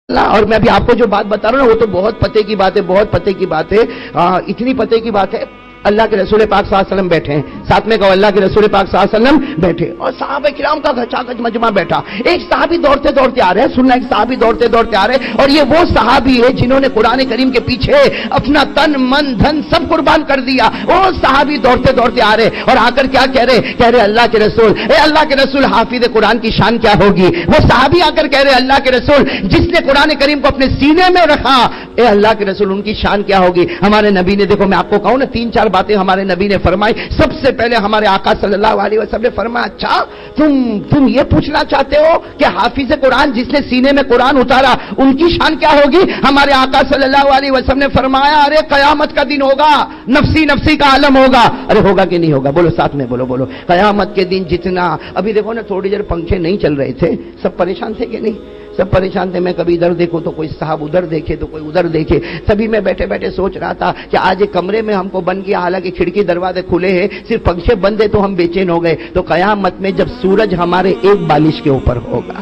اور میں ابھی آپ کو جو بات بتا رہا ہوں وہ تو بہت پتے کی بات ہے، بہت پتے کی بات ہے، اتنی پتے کی بات ہے۔ اللہ کے رسول پاک صلی اللہ علیہ وسلم بیٹھے ہیں، ساتھ میں کہو اللہ کے رسول پاک صلی اللہ علیہ وسلم بیٹھے اور صحابہ کرام کا گھچا گچ مجمع بیٹھا۔ ایک صحابی دوڑتے دوڑتے آ رہے ہیں، سننا، ایک صحابی دوڑتے دوڑتے آ رہے ہیں اور یہ وہ صحابی ہے جنہوں نے قرآن کریم کے پیچھے اپنا تن من دھن سب قربان کر دیا۔ وہ صحابی دوڑتے دوڑتے آ رہے اور آ کر کیا کہہ رہے اللہ کے رسول، اے اللہ کے رسول حافظ قرآن کی شان کیا ہوگی؟ وہ صحابی آ کر کہہ رہے اللہ کے رسول جس نے قرآن کریم کو اپنے سینے میں رکھا، اے اللہ کے رسول ان کی شان کیا ہوگی؟ ہمارے نبی نے، دیکھو میں آپ کو کہوں نا، 3-4 باتیں ہمارے نبی نے فرمائی۔ سب سے پہلے ہمارے آقا صلی اللہ علیہ وسلم نے فرمایا، اچھا تم یہ پوچھنا چاہتے ہو کہ حافظ قرآن جس نے سینے میں قرآن اتارا ان کی شان کیا ہوگی؟ ہمارے آقا صلی اللہ علیہ وسلم نے فرمایا، ارے قیامت کا دن ہوگا، نفسی نفسی کا عالم ہوگا۔ ارے ہوگا کہ نہیں ہوگا؟ بولو ساتھ میں، بولو قیامت کے دن جتنا، ابھی دیکھو نا تھوڑی دیر پنکھے نہیں چل رہے تھے، سب پریشان تھے کہ نہیں؟ سب پریشان تھے۔ میں کبھی ادھر دیکھوں تو کوئی صاحب ادھر دیکھے تو کوئی ادھر دیکھے، سبھی میں بیٹھے بیٹھے سوچ رہا تھا کہ آج ایک کمرے میں ہم کو بند کیا، حالانکہ کھڑکی دروازے کھلے ہیں، صرف پنکھے بند ہے تو ہم بے چین ہو گئے۔ تو قیامت میں جب سورج ہمارے ایک بالش کے اوپر ہوگا،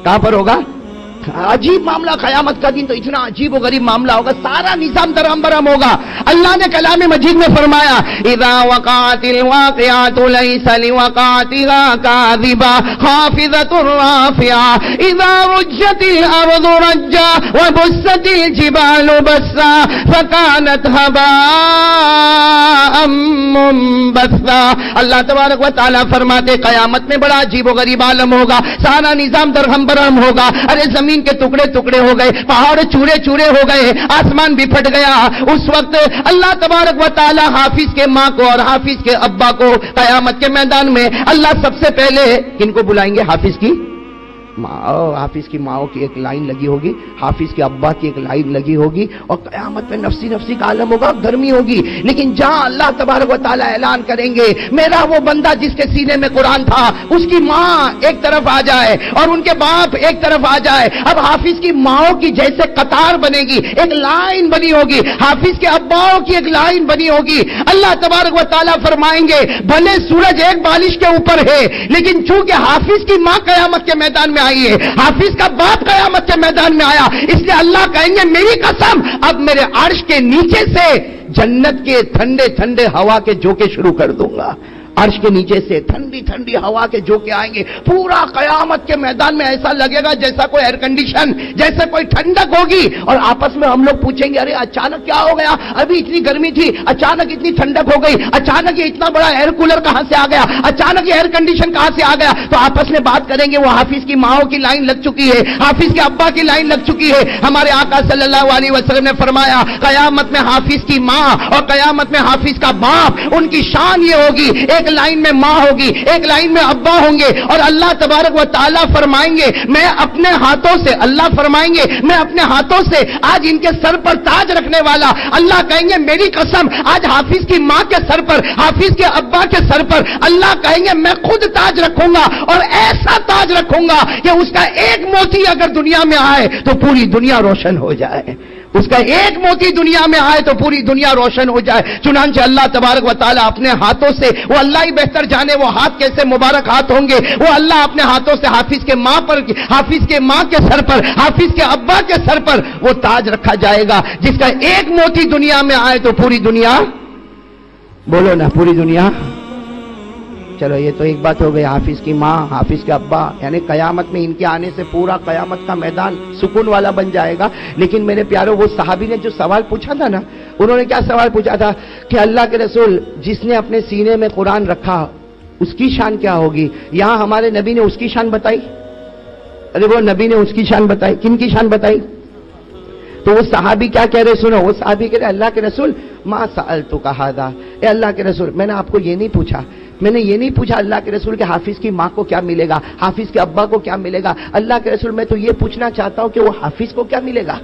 کہاں پر ہوگا؟ عجیب معاملہ، قیامت کا دن تو اتنا عجیب و غریب معاملہ ہوگا، سارا نظام درہم برہم ہوگا۔ اللہ نے کلام مجید میں فرمایا، اذا وقعت الواقعات ليس لوقعتها كاذبة خافضة رافعة اذا رجت الارض رجا وبست الجبال بسا فكانت هباء منبثا۔ اللہ تبارک و تعالیٰ فرماتے قیامت میں بڑا عجیب و غریب عالم ہوگا، سارا نظام درہم برہم ہوگا۔ ارے زمین کے ٹکڑے ٹکڑے ہو گئے، پہاڑ چورے چورے ہو گئے، آسمان بھی پھٹ گیا۔ اس وقت اللہ تبارک و تعالی حافظ کے ماں کو اور حافظ کے ابا کو قیامت کے میدان میں اللہ سب سے پہلے کن کو بلائیں گے؟ حافظ کی ماں، حافظ کی ماں کی ایک لائن لگی ہوگی، حافظ کے ابا کی ایک لائن لگی ہوگی، اور قیامت میں نفسی نفسی کا عالم ہوگا، گرمی ہوگی۔ لیکن جہاں اللہ تبارک و تعالی اعلان کریں گے میرا وہ بندہ جس کے سینے میں قرآن تھا، اس کی ماں ایک طرف آ جائے اور ان کے باپ ایک طرف آ جائے، اب حافظ کی ماؤں کی جیسے قطار بنے گی، ایک لائن بنی ہوگی، حافظ کے اباؤں کی ایک لائن بنی ہوگی۔ اللہ تبارک و تعالی فرمائیں گے بھلے سورج ایک بالش کے اوپر ہے، لیکن چونکہ حافظ کی ماں قیامت کے میدان میں آئی ہے، حافظ کا باپ قیامت کے میدان میں آیا، اس لیے اللہ کہیں گے میری قسم اب میرے عرش کے نیچے سے جنت کے ٹھنڈے ٹھنڈے ہوا کے جھونکے شروع کر دوں گا۔ عرش کے نیچے سے ٹھنڈی ٹھنڈی ہوا کے جھونکے آئیں گے، پورا قیامت کے میدان میں ایسا لگے گا جیسا کوئی ایئر کنڈیشن، جیسے کوئی ٹھنڈک ہوگی، اور آپس میں ہم لوگ پوچھیں گے ارے اچانک کیا ہو گیا؟ ابھی اتنی گرمی تھی، اچانک اتنی ٹھنڈک ہو گئی، اچانک یہ اتنا بڑا ایئر کولر کہاں سے آ گیا، اچانک یہ ایئر کنڈیشن کہاں سے آ گیا؟ تو آپس میں بات کریں گے، وہ حافظ کی ماؤں کی لائن لگ چکی ہے، حافظ کے ابا کی لائن لگ چکی ہے۔ ہمارے آقا صلی اللہ علیہ وسلم نے فرمایا قیامت میں حافظ کی ماں اور قیامت میں حافظ کا باپ، ان کی شان یہ ہوگی، ایک لائن میں ماں ہوگی، ایک لائن میں ابا ہوں گے، اور اللہ تبارک و تعالیٰ فرمائیں گے میں اپنے ہاتھوں سے، اللہ فرمائیں گے میں اپنے ہاتھوں سے آج ان کے سر پر تاج رکھنے والا، اللہ کہیں گے میری قسم آج حافظ کی ماں کے سر پر، حافظ کے ابا کے سر پر اللہ کہیں گے میں خود تاج رکھوں گا، اور ایسا تاج رکھوں گا کہ اس کا ایک موتی اگر دنیا میں آئے تو پوری دنیا روشن ہو جائے، اس کا ایک موتی دنیا میں آئے تو پوری دنیا روشن ہو جائے۔ چنانچہ اللہ تبارک و تعالیٰ اپنے ہاتھوں سے، وہ اللہ ہی بہتر جانے وہ ہاتھ کیسے مبارک ہاتھ ہوں گے، وہ اللہ اپنے ہاتھوں سے حافظ کے ماں پر، حافظ کے ماں کے سر پر، حافظ کے ابا کے سر پر وہ تاج رکھا جائے گا جس کا ایک موتی دنیا میں آئے تو پوری دنیا، بولو نا پوری دنیا۔ چلو یہ تو ایک بات ہو گئی، حافظ کی ماں، حافظ کے ابا، یعنی قیامت میں ان کے آنے سے پورا قیامت کا میدان سکون والا بن جائے گا۔ لیکن میرے پیارو وہ صحابی نے جو سوال پوچھا تھا نا، انہوں نے کیا سوال پوچھا تھا کہ اللہ کے رسول جس نے اپنے سینے میں قرآن رکھا اس کی شان کیا ہوگی؟ یہاں ہمارے نبی نے اس کی شان بتائی، ارے وہ نبی نے اس کی شان بتائی، کن کی شان بتائی؟ تو وہ صحابی کیا کہہ رہے سنو، وہ صحابی کہہ رہے اللہ کے رسول ما سألتک ھذا، اے اللہ کے رسول میں نے آپ کو یہ نہیں پوچھا، میں نے یہ نہیں پوچھا اللہ کے رسول کہ حافظ کی ماں کو کیا ملے گا، حافظ کے ابا کو کیا ملے گا، اللہ کے رسول میں تو یہ پوچھنا چاہتا ہوں کہ وہ حافظ کو کیا ملے گا۔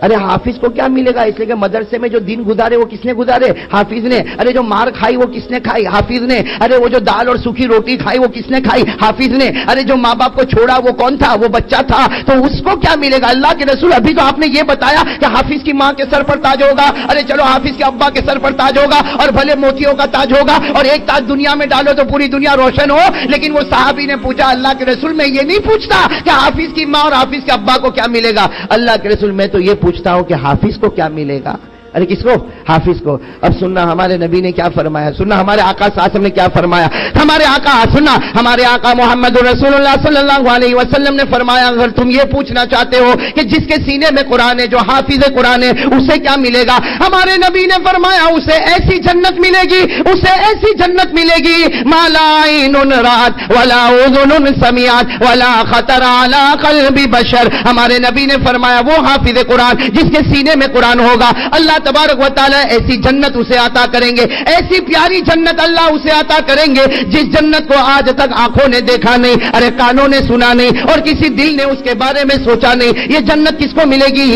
ارے حافظ کو کیا ملے گا؟ اس لیے کہ مدرسے میں جو دن گزارے وہ کس نے گزارے؟ حافظ نے. ارے جو مار کھائی وہ کس نے کھائی؟ حافظ نے. ارے وہ جو دال اور سوکھی روٹی کھائی وہ کس نے کھائی؟ حافظ نے. ارے جو ماں باپ کو چھوڑا وہ کون تھا؟ وہ بچہ تھا. تو اس کو کیا ملے گا؟ اللہ کے رسول ابھی تو آپ نے یہ بتایا کہ حافظ کی ماں کے سر پر تاج ہوگا. ارے چلو حافظ کے ابا کے سر پر تاج ہوگا اور بھلے موتیوں کا تاج ہوگا اور ایک تاج دنیا میں ڈالو تو پوری دنیا روشن ہو. لیکن وہ صحابی نے پوچھا اللہ کے رسول میں یہ نہیں پوچھتا کہ حافظ کی ماں اور حافظ کے ابا کو کیا ملے گا. اللہ کے رسول میں تو یہ پوچھتا ہوں کہ حافظ کو کیا ملے گا. ارے کس کو؟ حافظ کو. اب سننا ہمارے نبی نے کیا فرمایا, سننا ہمارے آقا صلی اللہ علیہ وسلم نے کیا فرمایا. ہمارے آقا, سننا ہمارے آقا محمد رسول اللہ صلی اللہ علیہ وسلم نے فرمایا, اگر تم یہ پوچھنا چاہتے ہو کہ جس کے سینے میں قرآن ہے, جو حافظ قرآن ہے, اسے کیا ملے گا, ہمارے نبی نے فرمایا اسے ایسی جنت ملے گی, اسے ایسی جنت ملے گی ما لا عین رات ولا اذن سمعت ولا خطر علی قلب بشر. ہمارے نبی نے فرمایا وہ حافظ قرآن جس کے سینے میں قرآن ہوگا, اللہ تبارک و تعالی ایسی جنت اسے عطا کریں گے, ایسی پیاری جنت اللہ اسے عطا کریں گے جس جنت کو آج تک آنکھوں نے دیکھا نہیں, ارے کانوں نے سنا نہیں, اور کسی دل نے اس کے بارے میں سوچا نہیں. یہ جنت کس کو ملے گی؟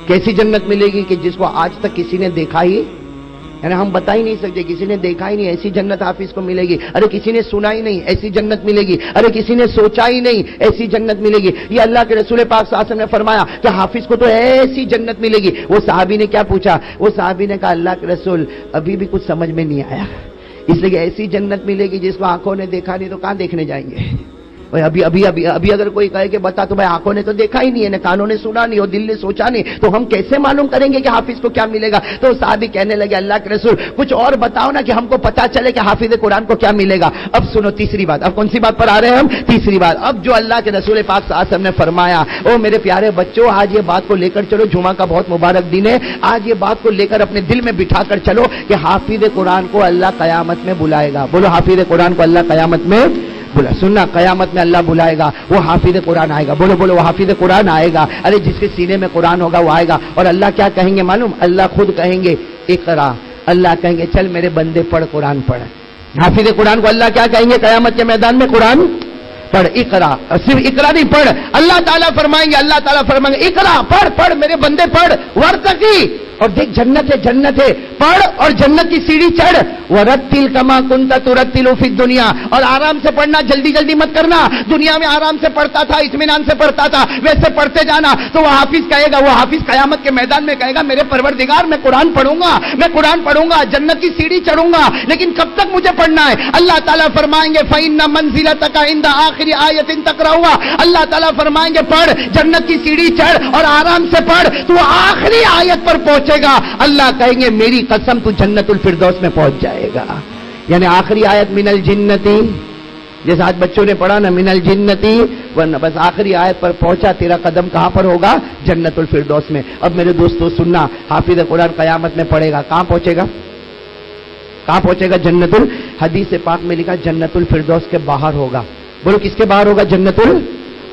کیسی جنت ملے گی کہ جس کو آج تک کسی نے دیکھا ہی, یعنی ہم بتا ہی نہیں سکتے, کسی نے دیکھا ہی نہیں, ایسی جنت حافظ کو ملے گی. ارے کسی نے سنا ہی نہیں, ایسی جنت ملے گی. ارے کسی نے سوچا ہی نہیں, ایسی جنت ملے گی. یہ اللہ کے رسول پاک صلی اللہ علیہ وسلم نے فرمایا کہ حافظ کو تو ایسی جنت ملے گی. وہ صحابی نے کیا پوچھا؟ وہ صحابی نے کہا اللہ کے رسول ابھی بھی کچھ سمجھ میں نہیں آیا, اس لیے کہ ایسی جنت ملے گی جس کو آنکھوں نے دیکھا نہیں تو کہاں دیکھنے جائیں گے. ابھی اگر کوئی کہے کہ بتا تو بھائی آنکھوں نے تو دیکھا ہی نہیں ہے, کانوں نے سنا نہیں اور دل نے سوچا نہیں, تو ہم کیسے معلوم کریں گے کہ حافظ کو کیا ملے گا؟ تو صحابی کہنے لگے اللہ کے رسول کچھ اور بتاؤ نا کہ ہم کو پتا چلے کہ حافظ قرآن کو کیا ملے گا. اب سنو تیسری بات. اب کون سی بات پر آ رہے ہیں ہم؟ تیسری بات. اب جو اللہ کے رسول پاک صلی اللہ علیہ وسلم نے فرمایا, او میرے پیارے بچوں, آج یہ بات کو لے کر چلو, جمعہ کا بہت مبارک دن ہے, آج یہ بات کو لے کر اپنے دل میں بٹھا کر چلو کہ حافظ قرآن کو اللہ قیامت میں بلائے گا. بولو حافظ قرآن کو اللہ قیامت میں بولا. سننا قیامت میں اللہ بلائے گا, وہ حافظ قرآن آئے گا. بولو بولو وہ حافظ قرآن آئے گا. ارے جس کے سینے میں قرآن ہوگا وہ آئے گا. اور اللہ کیا کہیں گے معلوم؟ اللہ خود کہیں گے اقرا. اللہ کہیں گے چل میرے بندے پڑھ, قرآن پڑھ. حافظ قرآن کو اللہ کیا کہیں گے قیامت کے میدان میں؟ قرآن پڑھ, اقرا. صرف اقرا نہیں, پڑھ. اللہ تعالیٰ فرمائیں گے اقرا, پڑھ پڑھ میرے بندے پڑھ. ورتقی, اور دیکھ جنت ہے, جنت ہے, پڑھ اور جنت کی سیڑھی چڑھ. ورتل کما کنت ترتل فی الدنیا, اور آرام سے پڑھنا, جلدی جلدی مت کرنا. دنیا میں آرام سے پڑھتا تھا, اطمینان سے پڑھتا تھا, ویسے پڑھتے جانا. تو وہ حافظ کہے گا, وہ حافظ قیامت کے میدان میں کہے گا میرے پروردگار میں قرآن پڑھوں گا, میں قرآن پڑھوں گا, جنت کی سیڑھی چڑھوں گا, لیکن کب تک مجھے پڑھنا ہے؟ اللہ تعالیٰ فرمائیں گے فإن منزلتک عند آخر آیۃ تقرأها. اللہ تعالیٰ فرمائیں گے پڑھ, جنت کی سیڑھی چڑھ اور آرام سے پڑھ, تو آخری آیت پر پہنچے گا. اللہ کہیں گے میری قسم تو جنت الفردوس میں پہنچ جائے گا. یعنی آخری آیت من الجنتی, جیسے آج بچوں نے پڑھا نا من الجنتی, ورنہ بس آخری آیت پر پہنچا, تیرا قدم کہاں پر ہوگا؟ جنت الفردوس میں. اب میرے دوستو سننا, حافظ قرآن قیامت میں پڑھے گا, کہاں پہنچے گا؟ کہاں پہنچے گا؟ جنت حدیث پاک میں لکھا جنت الفردوس کے باہر ہوگا. بولو کس کے باہر ہوگا؟ جنت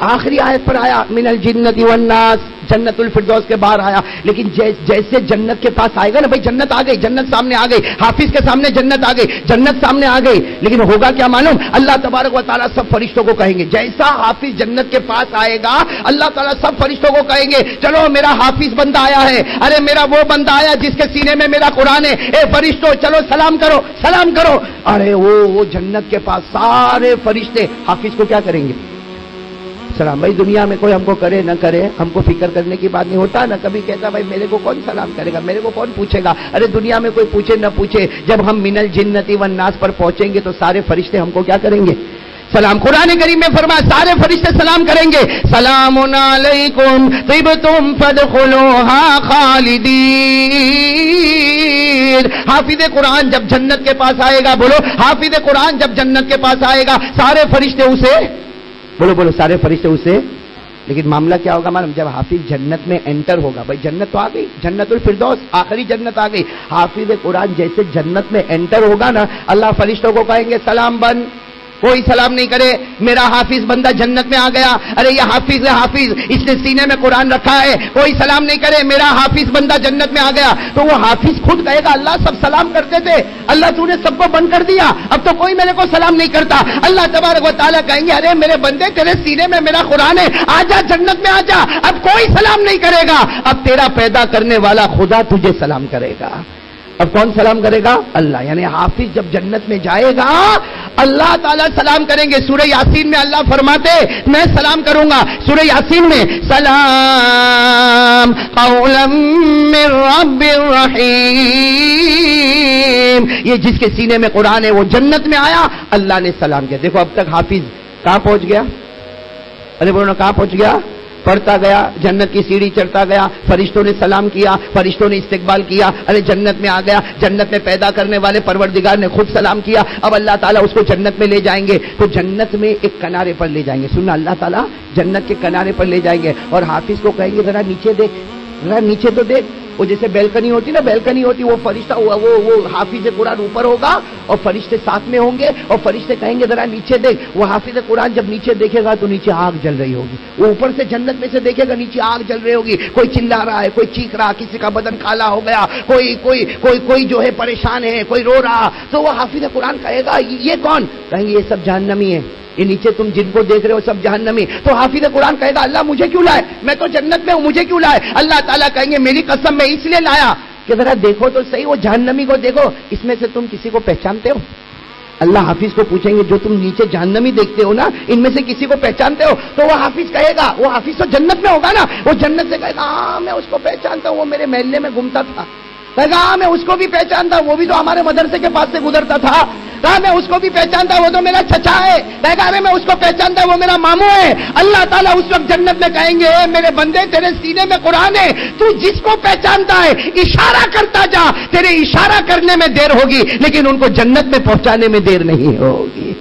آخری آیت پر آیا من الجنتی والناس, جنت الفردوس کے باہر آیا. لیکن جیسے جنت کے پاس آئے گا نا, بھائی جنت آ گئی, جنت سامنے آ گئی, حافظ کے سامنے جنت آ گئی, جنت سامنے آ گئی, لیکن ہوگا کیا معلوم؟ اللہ تبارک و تعالیٰ سب فرشتوں کو کہیں گے, جیسا حافظ جنت کے پاس آئے گا اللہ تعالیٰ سب فرشتوں کو کہیں گے چلو میرا حافظ بندہ آیا ہے, ارے میرا وہ بندہ آیا جس کے سینے میں میرا قرآن ہے, اے فرشتوں چلو سلام کرو, سلام کرو. ارے وہ جنت کے پاس سارے فرشتے حافظ کو کیا کریں گے؟ سلام. بھائی دنیا میں کوئی ہم کو کرے نہ کرے, ہم کو فکر کرنے کی بات نہیں. ہوتا نا کبھی کہتا بھائی میرے کو کون سلام کرے گا, میرے کو کون پوچھے گا. ارے دنیا میں کوئی پوچھے نہ پوچھے, جب ہم من الجنتی والناس پر پہنچیں گے تو سارے فرشتے ہم کو کیا کریں گے؟ سلام. قرآن کریم میں فرمایا سارے فرشتے سلام کریں گے, سلام علیکم طبتم فادخلوها خالدین. حافظ قرآن جب جنت کے پاس آئے گا, بولو حافظ قرآن جب جنت کے پاس آئے گا سارے فرشتے اسے, بولو بولو سارے فرشتے اسے. لیکن معاملہ کیا ہوگا معلوم؟ جب حافظ جنت میں انٹر ہوگا, بھائی جنت تو آ گئی, جنت الفردوس آخری جنت آ گئی. حافظ قرآن جیسے جنت میں انٹر ہوگا نا, اللہ فرشتوں کو کہیں گے سلام بن, کوئی سلام نہیں کرے میرا حافظ بندہ جنت میں آ گیا، ارے یہ حافظ ہے، حافظ اس نے سینے میں قرآن رکھا ہے، کوئی سلام نہیں کرے میرا حافظ بندہ جنت میں آ گیا، تو وہ حافظ خود کہے گا اللہ سب سلام کرتے تھے، اللہ تو نے سب کو بند کر دیا، اب تو کوئی میرے کو سلام نہیں کرتا۔ اللہ تبارک و تعالیٰ کہیں گے ارے میرے بندے تیرے سینے میں میرا قرآن ہے، آ جا جنت میں آ جا، اب کوئی سلام نہیں کرے گا، اب تیرا پیدا کرنے والا خدا تجھے سلام کرے گا۔ اب کون سلام کرے گا؟ اللہ، یعنی حافظ جب جنت میں جائے گا اللہ تعالیٰ سلام کریں گے۔ سورہ یاسین میں اللہ فرماتے میں سلام کروں گا، سورہ یاسین میں سلام قولا من رب الرحیم، یہ جس کے سینے میں قرآن ہے وہ جنت میں آیا، اللہ نے سلام کیا۔ دیکھو اب تک حافظ کہاں پہنچ گیا؟ ارے بولو کہاں پہنچ گیا؟ پڑھتا گیا، جنت کی سیڑھی چڑھتا گیا، فرشتوں نے سلام کیا، فرشتوں نے استقبال کیا، ارے جنت میں آ گیا، جنت میں پیدا کرنے والے پروردگار نے خود سلام کیا، اب اللہ تعالیٰ اس کو جنت میں لے جائیں گے، تو جنت میں ایک کنارے پر لے جائیں گے، سننا اللہ تعالیٰ جنت کے کنارے پر لے جائیں گے اور حافظ کو کہیں گے ذرا نیچے دیکھ، ذرا نیچے تو دیکھ، وہ جیسے بیلکنی ہوتی نا، بیلکنی ہوتی، وہ فرشتہ وہ حافظ قرآن اوپر ہوگا اور فرشتے ساتھ میں ہوں گے اور فرشتے کہیں گے ذرا نیچے دیکھ، وہ حافظ قرآن جب نیچے دیکھے گا تو نیچے آگ جل رہی ہوگی، وہ اوپر سے جنت میں سے دیکھے گا نیچے آگ جل رہی ہوگی، کوئی چلا رہا ہے، کوئی چیخ رہا، کسی کا بدن کالا ہو گیا، کوئی جو ہے پریشان ہے، کوئی رو رہا، تو وہ حافظ قرآن کہے گا یہ کون؟ کہیں گے یہ سب جہنمی ہے، یہ نیچے تم جن کو دیکھ رہے ہو سب جہنمی۔ تو حافظ قرآن کہے گا اللہ مجھے کیوں لائے، میں تو جنت میں ہوں، مجھے کیوں لائے؟ اللہ تعالیٰ کہیں گے میری قسم میں اس لیے لایا کہ ذرا دیکھو تو صحیح وہ جہنمی کو دیکھو، اس میں سے تم کسی کو پہچانتے ہو؟ اللہ حافظ کو پوچھیں گے جو تم نیچے جہنمی دیکھتے ہو نا ان میں سے کسی کو پہچانتے ہو؟ تو وہ حافظ کہے گا، وہ حافظ تو جنت میں ہوگا نا، وہ جنت سے کہے گا ہاں میں اس کو پہچانتا ہوں، وہ میرے محلے میں گھومتا تھا، کہے گا ہاں میں اس کو بھی پہچانتا ہوں، وہ بھی تو ہمارے مدرسے کے پاس سے گزرتا تھا، کہا میں اس کو بھی پہچانتا ہوں، وہ تو میرا چچا ہے، کہے گا میں اس کو پہچانتا ہوں، وہ میرا ماموں ہے۔ اللہ تعالیٰ اس وقت جنت میں کہیں گے اے میرے بندے تیرے سینے میں قرآن ہے، تو جس کو پہچانتا ہے اشارہ کرتا جا، تیرے اشارہ کرنے میں دیر ہوگی لیکن ان کو جنت میں پہنچانے میں دیر نہیں ہوگی۔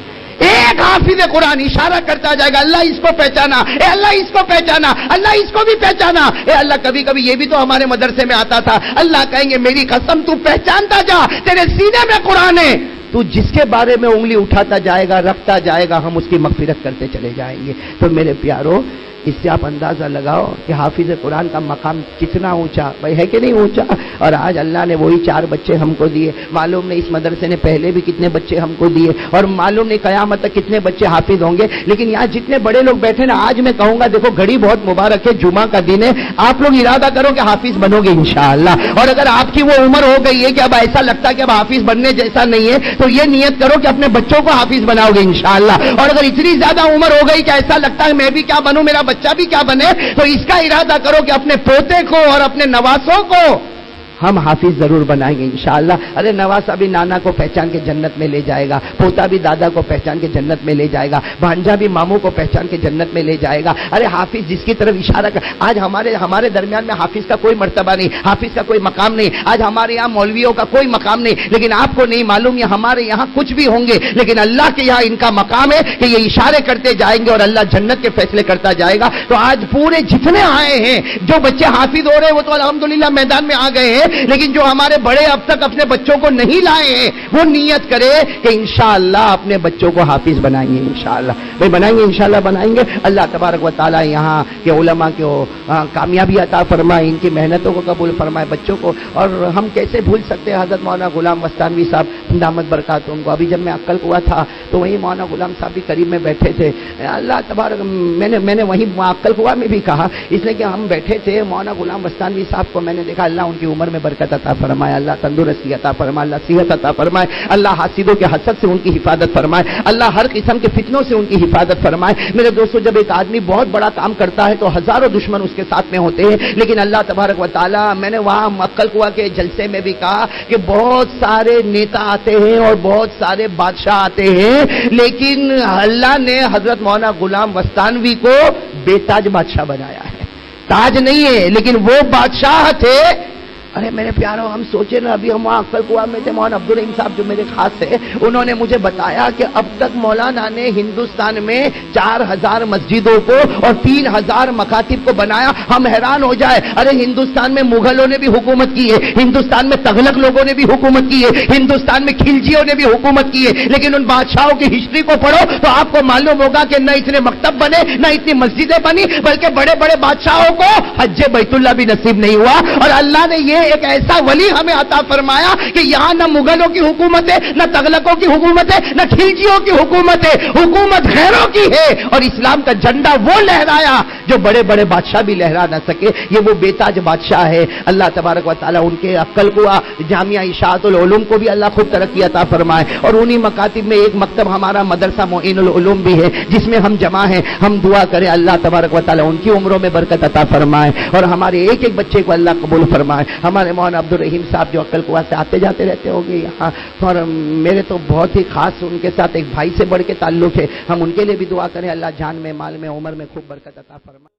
ایک حافظ قرآن اشارہ کرتا جائے گا اللہ اس کو پہچانا، اے اللہ اس کو پہچانا، اللہ اس کو بھی پہچانا، اے اللہ کبھی کبھی یہ بھی تو ہمارے مدرسے میں آتا تھا، اللہ کہیں گے میری قسم تو پہچانتا جا، تیرے سینے میں قرآن ہے، تو جس کے بارے میں انگلی اٹھاتا جائے گا رکھتا جائے گا ہم اس کی مغفرت کرتے چلے جائیں گے۔ تو میرے پیارو اس سے آپ اندازہ لگاؤ کہ حافظ قرآن کا مقام کتنا اونچا بھائی ہے کہ نہیں اونچا، اور آج اللہ نے وہی 4 بچے ہم کو دیے، معلوم نہیں اس مدرسے نے پہلے بھی کتنے بچے ہم کو دیے اور معلوم نہیں قیامت تک کتنے بچے حافظ ہوں گے، لیکن یہاں جتنے بڑے لوگ بیٹھے نا آج میں کہوں گا دیکھو گھڑی بہت مبارک ہے، جمعہ کا دن ہے، آپ لوگ ارادہ کرو کہ حافظ بنو گے انشاءاللہ، اور اگر آپ کی وہ عمر ہو گئی ہے کہ اب ایسا لگتا ہے کہ اب حافظ بننے جیسا نہیں ہے تو یہ نیت کرو کہ اپنے بچوں کو حافظ بناؤ گے انشاءاللہ، اور اگر اتنی زیادہ عمر ہو گئی کہ ایسا لگتا ہے میں بھی کیا بنوں میرا بچہ بھی کیا بنے تو اس کا ارادہ کرو کہ اپنے پوتے کو اور اپنے نواسوں کو ہم حافظ ضرور بنائیں گے انشاءاللہ۔ ارے نواسا بھی نانا کو پہچان کے جنت میں لے جائے گا، پوتا بھی دادا کو پہچان کے جنت میں لے جائے گا، بھانجا بھی ماموں کو پہچان کے جنت میں لے جائے گا۔ ارے حافظ جس کی طرف اشارہ کر، آج ہمارے درمیان میں حافظ کا کوئی مرتبہ نہیں، حافظ کا کوئی مقام نہیں، آج ہمارے یہاں مولویوں کا کوئی مقام نہیں، لیکن آپ کو نہیں معلوم یہ ہمارے یہاں کچھ بھی ہوں گے لیکن اللہ کے یہاں ان کا مقام ہے کہ یہ اشارے کرتے جائیں گے اور اللہ جنت کے فیصلے کرتا جائے گا۔ تو آج پورے جتنے آئے ہیں جو بچے حافظ ہو رہے ہیں وہ تو الحمدللہ میدان میں آ گئے ہیں، لیکن جو ہمارے بڑے اب تک اپنے بچوں کو نہیں لائے ہیں وہ نیت کرے کہ انشاءاللہ اپنے بچوں کو حافظ بنائیں گے انشاءاللہ، بھائی بنائیں گے انشاءاللہ بنائیں گے۔ اللہ تبارک و تعالی یہاں کے علماء کو کامیابی عطا فرمائے، ان کی محنتوں کو قبول فرمائے بچوں کو، اور ہم کیسے بھول سکتے ہیں حضرت مولانا غلام وستانوی صاحب دامت برکاتہم کو۔ ابھی جب میں عقل ہوا تھا تو وہیں مولانا غلام صاحب بھی قریب میں بیٹھے تھے، اللہ تبارک میں نے وہیں عقل ہوا میں بھی کہا اس لیے کہ ہم بیٹھے تھے، مولانا غلام وستانوی صاحب کو میں نے دیکھا، اللہ ان کی عمر میں برکت عطا فرمائے، اللہ تندرستی عطا فرمائے، اللہ صحت عطا فرمائے، اللہ حاسدوں کے حسد سے ان کی حفاظت فرمائے، اللہ ہر قسم کے فتنوں سے ان کی حفاظت فرمائے۔ میرے دوستو جب ایک آدمی بہت بڑا کام کرتا ہے تو ہزاروں دشمن اس کے ساتھ میں ہوتے ہیں، لیکن اللہ تبارک و تعالی میں نے وہاں عقل قوا کے جلسے میں بھی کہا کہ بہت سارے نیتا آتے ہیں اور بہت سارے بادشاہ آتے ہیں، لیکن اللہ نے حضرت مولانا غلام وستانوی کو بے تاج بادشاہ بنایا ہے، تاج نہیں ہے لیکن وہ بادشاہ تھے ارے میرے پیاروں، ہم سوچے نا، ابھی ہم وہاں عقل کنواں میں تھے، مولانا عبدالرحیم صاحب جو میرے خاص ہے، انہوں نے مجھے بتایا کہ اب تک مولانا نے ہندوستان میں 4000 مسجدوں کو اور 3000 مکاتب کو بنایا. ہم حیران ہو جائے، ارے ہندوستان میں مغلوں نے بھی حکومت کی ہے، ہندوستان میں تغلق لوگوں نے بھی حکومت کی ہے، ہندوستان میں خلجیوں نے بھی حکومت کی ہے، لیکن ان بادشاہوں کی ہسٹری کو پڑھو تو آپ کو معلوم ہوگا کہ نہ اتنے مکتب بنے، نہ اتنی مسجدیں بنی، بلکہ بڑے بڑے بادشاہوں کو حج بیت اللہ بھی نصیب نہیں ہوا. اور اللہ نے یہ ایک ایسا ولی ہمیں عطا فرمایا کہ یہاں نہ مغلوں کی حکومت ہے، نہ تغلقوں کی حکومت ہے، نہ خلجیوں کی حکومت ہے، حکومت غیروں کی ہے. اور اسلام کا جھنڈا وہ لہرایا جو بڑے بڑے بادشاہ بھی لہرا نہ سکے. یہ وہ بے تاج بادشاہ ہے. اللہ تبارک و تعالی ان کے عقل کنواں جامعہ اشاعت العلوم کو بھی اللہ خود ترقی عطا فرمائے. اور انہی مکاتب میں ایک مکتب ہمارا مدرسہ معین العلوم بھی ہے، جس میں ہم جمع ہیں. ہم دعا کریں اللہ تبارک و تعالی ان کی عمروں میں برکت عطا فرمائے اور ہمارے ایک ایک بچے کو اللہ قبول فرمائے. ہمارے مولانا عبدالرحیم صاحب جو عقل کنواں سے آتے جاتے رہتے ہوں گے یہاں، اور میرے تو بہت ہی خاص ان کے ساتھ ایک بھائی سے بڑھ کے تعلق ہے. ہم ان کے لیے بھی دعا کریں اللہ جان میں، مال میں، عمر میں خوب برکت عطا فرمائے.